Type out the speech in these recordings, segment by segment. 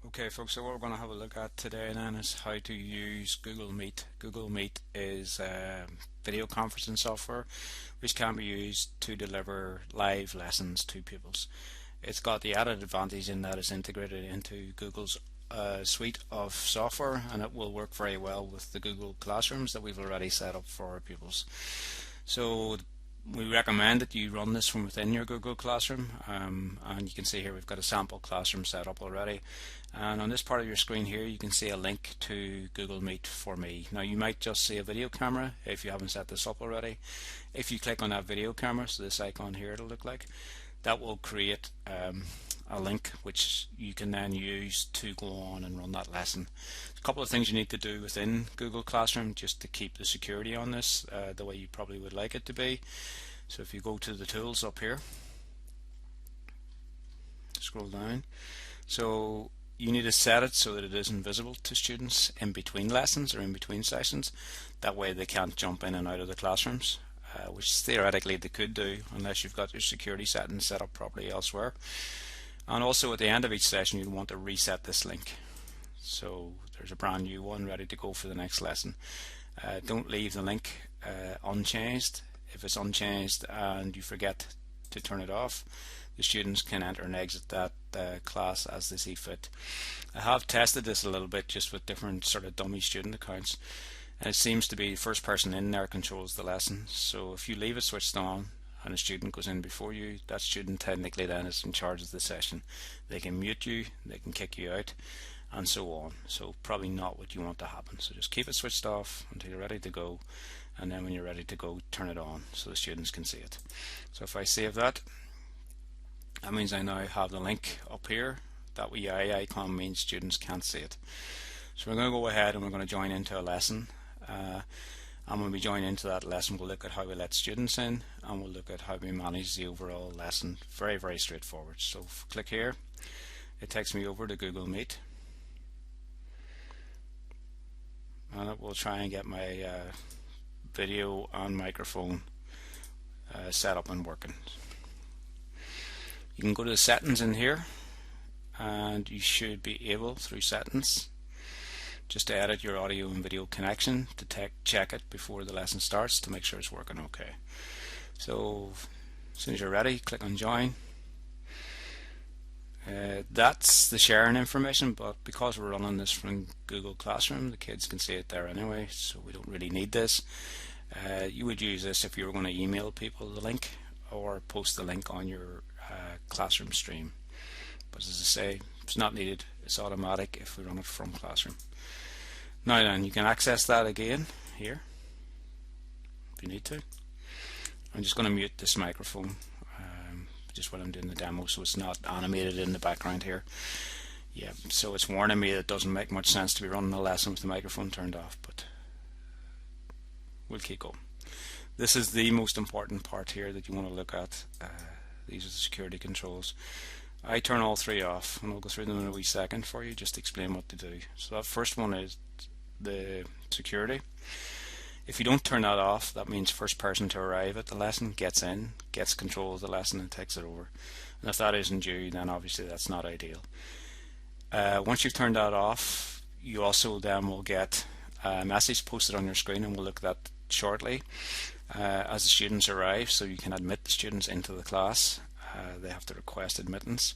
Okay, folks, so what we're going to have a look at today then is how to use Google Meet. Google Meet is video conferencing software which can be used to deliver live lessons to pupils. It's got the added advantage in that it's integrated into Google's suite of software, and it will work very well with the Google Classrooms that we've already set up for our pupils. So we recommend that you run this from within your Google Classroom, and you can see here we've got a sample classroom set up already, and on this part of your screen here you can see a link to Google Meet for Me. Now you might just see a video camera if you haven't set this up already. If you click on that video camera, so this icon here it'll look like, that will create a link which you can then use to go on and run that lesson. A couple of things you need to do within Google Classroom just to keep the security on this the way you probably would like it to be. So if you go to the tools up here, scroll down, so you need to set it so that it isn't visible to students in between lessons or in between sessions. That way they can't jump in and out of the classrooms, which theoretically they could do unless you've got your security settings set up properly elsewhere. And also at the end of each session you'd want to reset this link, so there's a brand new one ready to go for the next lesson. Don't leave the link unchanged. If it's unchanged and you forget to turn it off, the students can enter and exit that class as they see fit. I have tested this a little bit just with different sort of dummy student accounts, and it seems to be the first person in there controls the lesson. So if you leave it switched on and a student goes in before you, that student technically then is in charge of the session. They can mute you, they can kick you out, and so on. So probably not what you want to happen. So just keep it switched off until you're ready to go, and then when you're ready to go, turn it on so the students can see it. So if I save that, that means I now have the link up here. That wee eye icon means students can't see it. So we're going to go ahead and we're going to join into a lesson. And when we join into that lesson, we'll look at how we let students in, and we'll look at how we manage the overall lesson. Very, very straightforward. So click here. It takes me over to Google Meet, and it will try and get my video and microphone set up and working. You can go to the settings in here, and you should be able, through settings, just to edit your audio and video connection to check it before the lesson starts to make sure it's working okay. So as soon as you're ready, click on join. That's the sharing information, but because we're running this from Google Classroom, the kids can see it there anyway, so we don't really need this. You would use this if you were going to email people the link or post the link on your Classroom stream. But as I say, it's not needed. It's automatic if we run it from Classroom. Now then, you can access that again here if you need to. I'm just going to mute this microphone just when I'm doing the demo, so it's not animated in the background here. Yeah, so it's warning me that it doesn't make much sense to be running a lesson with the microphone turned off, but we'll keep going. This is the most important part here that you want to look at. These are the security controls. I turn all three off, and I'll go through them in a wee second for you just to explain what to do. So that first one is the security. If you don't turn that off, that means first person to arrive at the lesson gets in, gets control of the lesson and takes it over. And if that isn't you, then obviously that's not ideal. Once you've turned that off, you also then will get a message posted on your screen, and we'll look at that shortly, as the students arrive, so you can admit the students into the class. They have to request admittance.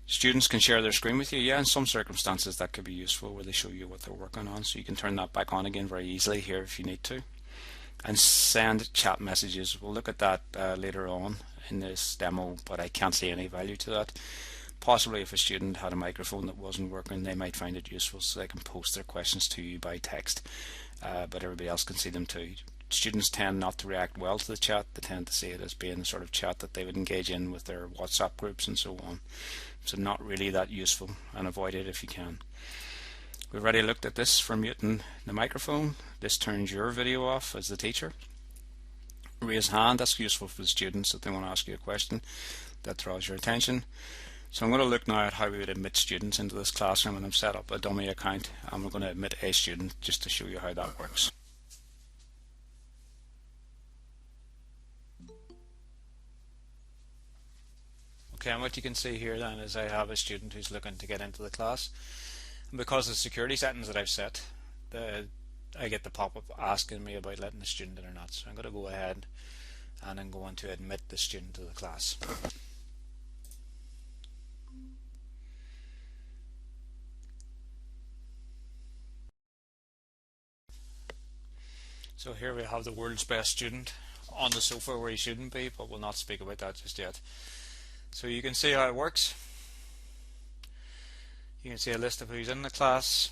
Students can share their screen with you. Yeah, in some circumstances that could be useful where they show you what they're working on, so you can turn that back on again very easily here if you need to. And send chat messages. We'll look at that later on in this demo, but I can't see any value to that. Possibly if a student had a microphone that wasn't working, they might find it useful so they can post their questions to you by text, but everybody else can see them too. Students tend not to react well to the chat. They tend to see it as being the sort of chat that they would engage in with their WhatsApp groups and so on. So not really that useful, and avoid it if you can. We've already looked at this for muting the microphone. This turns your video off as the teacher. Raise hand, that's useful for the students if they want to ask you a question that draws your attention. So I'm going to look now at how we would admit students into this classroom, and I've set up a dummy account, and we're going to admit a student just to show you how that works. Okay, and what you can see here then is I have a student who's looking to get into the class, and because of the security settings that I've set, I get the pop-up asking me about letting the student in or not. So I'm going to go ahead and I'm going to admit the student to the class. So here we have the world's best student on the sofa where he shouldn't be, but we'll not speak about that just yet. So you can see how it works. You can see a list of who's in the class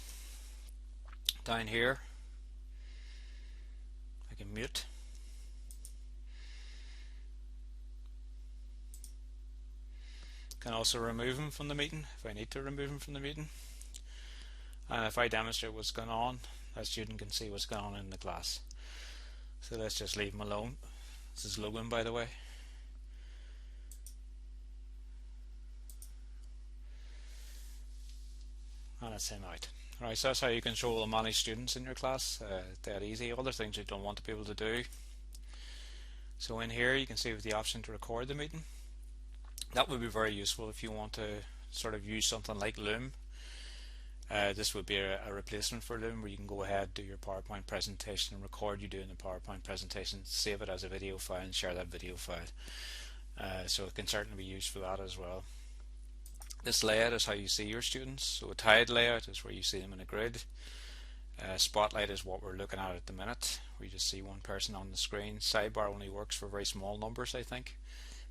down here. I can mute. Can also remove him from the meeting if I need to remove him from the meeting. And if I demonstrate what's going on, that student can see what's going on in the class. So let's just leave him alone. This is Logan, by the way. And it's him out. Alright, so that's how you control and manage students in your class. Dead easy. Other things you don't want people to do. So in here you can see with the option to record the meeting. That would be very useful if you want to sort of use something like Loom. This would be a replacement for Loom, where you can go ahead, do your PowerPoint presentation and record you doing the PowerPoint presentation, save it as a video file and share that video file. So it can certainly be used for that as well. This layout is how you see your students. So a tiled layout is where you see them in a grid. Spotlight is what we're looking at the minute. We just see one person on the screen. Sidebar only works for very small numbers, I think,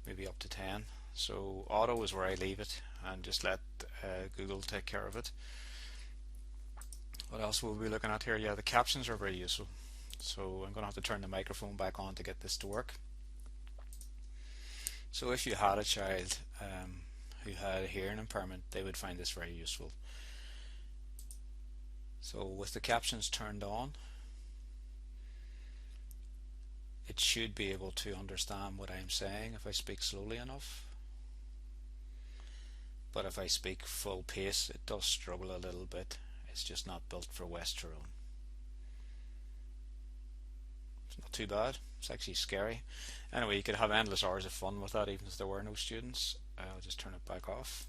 maybe up to 10. So auto is where I leave it and just let Google take care of it. What else will we be looking at here? Yeah, the captions are very useful. So I'm going to have to turn the microphone back on to get this to work. So if you had a child who had a hearing impairment, they would find this very useful. So with the captions turned on, it should be able to understand what I'm saying if I speak slowly enough. But if I speak full pace, it does struggle a little bit. It's just not built for West Tyrone. It's not too bad. It's actually scary. Anyway, you could have endless hours of fun with that even if there were no students. I'll just turn it back off.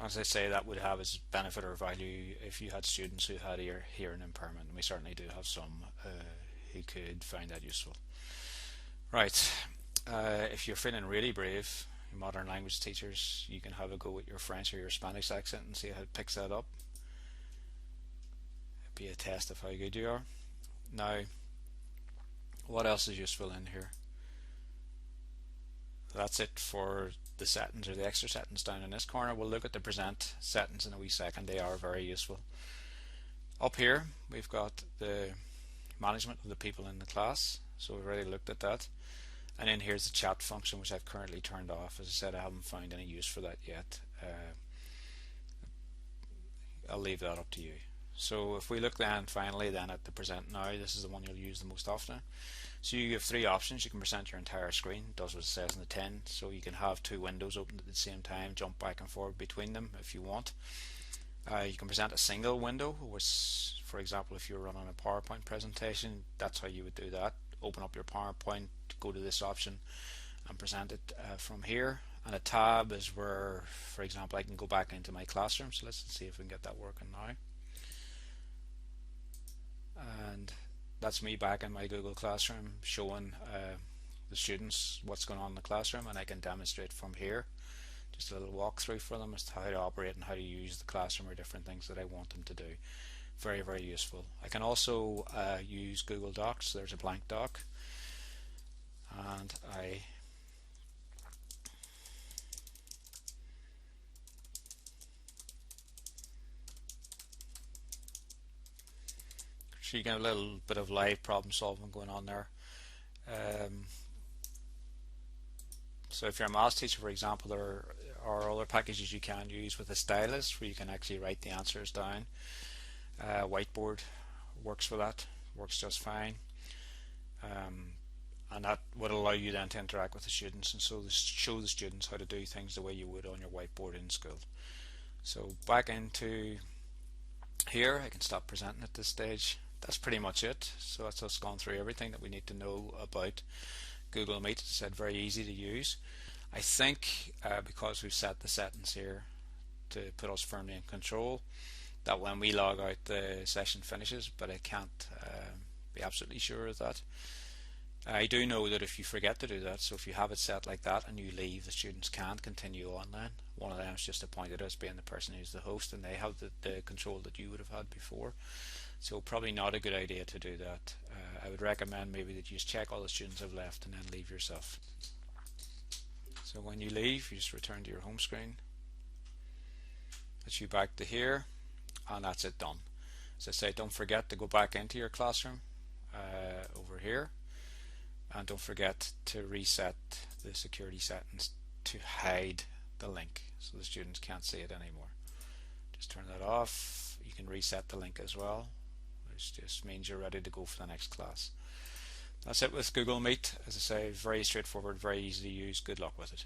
As I say, that would have its benefit or value if you had students who had hearing impairment. We certainly do have some who could find that useful. Right, if you're feeling really brave, your modern language teachers, you can have a go at your French or your Spanish accent and see how it picks that up. It'd be a test of how good you are. Now, what else is useful in here? That's it for the settings or the extra settings down in this corner. We'll look at the present settings in a wee second. They are very useful. Up here we've got the management of the people in the class, so we've already looked at that. And then here's the chat function, which I've currently turned off. As I said, I haven't found any use for that yet. I'll leave that up to you. So if we look then finally then at the present now, this is the one you'll use the most often. So you have three options. You can present your entire screen. It does what it says in the tin. So you can have two windows open at the same time, jump back and forward between them if you want. You can present a single window, which, for example, if you're running a PowerPoint presentation, that's how you would do that. Open up your PowerPoint, go to this option and present it from here. And a tab is where, for example, I can go back into my classroom. So let's see if we can get that working now. And that's me back in my Google Classroom showing the students what's going on in the classroom, and I can demonstrate from here. Just a little walkthrough for them as to how to operate and how to use the classroom or different things that I want them to do. Very, very useful. I can also use Google Docs. There's a blank doc, and so you get a little bit of live problem solving going on there. So if you're a maths teacher, for example, there are other packages you can use with a stylus where you can actually write the answers down. Whiteboard works for that, works just fine. And that would allow you then to interact with the students and so show the students how to do things the way you would on your whiteboard in school. So back into here, I can stop presenting at this stage. That's pretty much it. So that's us gone through everything that we need to know about Google Meet. As I said, very easy to use. I think because we've set the settings here to put us firmly in control, that when we log out the session finishes, but I can't be absolutely sure of that. I do know that if you forget to do that, so if you have it set like that and you leave, the students can continue online. One of them is just appointed as being the person who's the host, and they have the control that you would have had before. So probably not a good idea to do that. I would recommend maybe that you just check all the students have left and then leave yourself. So when you leave, you just return to your home screen. That's you back to here, and that's it done. As I say, don't forget to go back into your classroom over here, and don't forget to reset the security settings to hide the link so the students can't see it anymore. Just turn that off. You can reset the link as well, which just means you're ready to go for the next class. That's it with Google Meet. As I say, very straightforward, very easy to use. Good luck with it.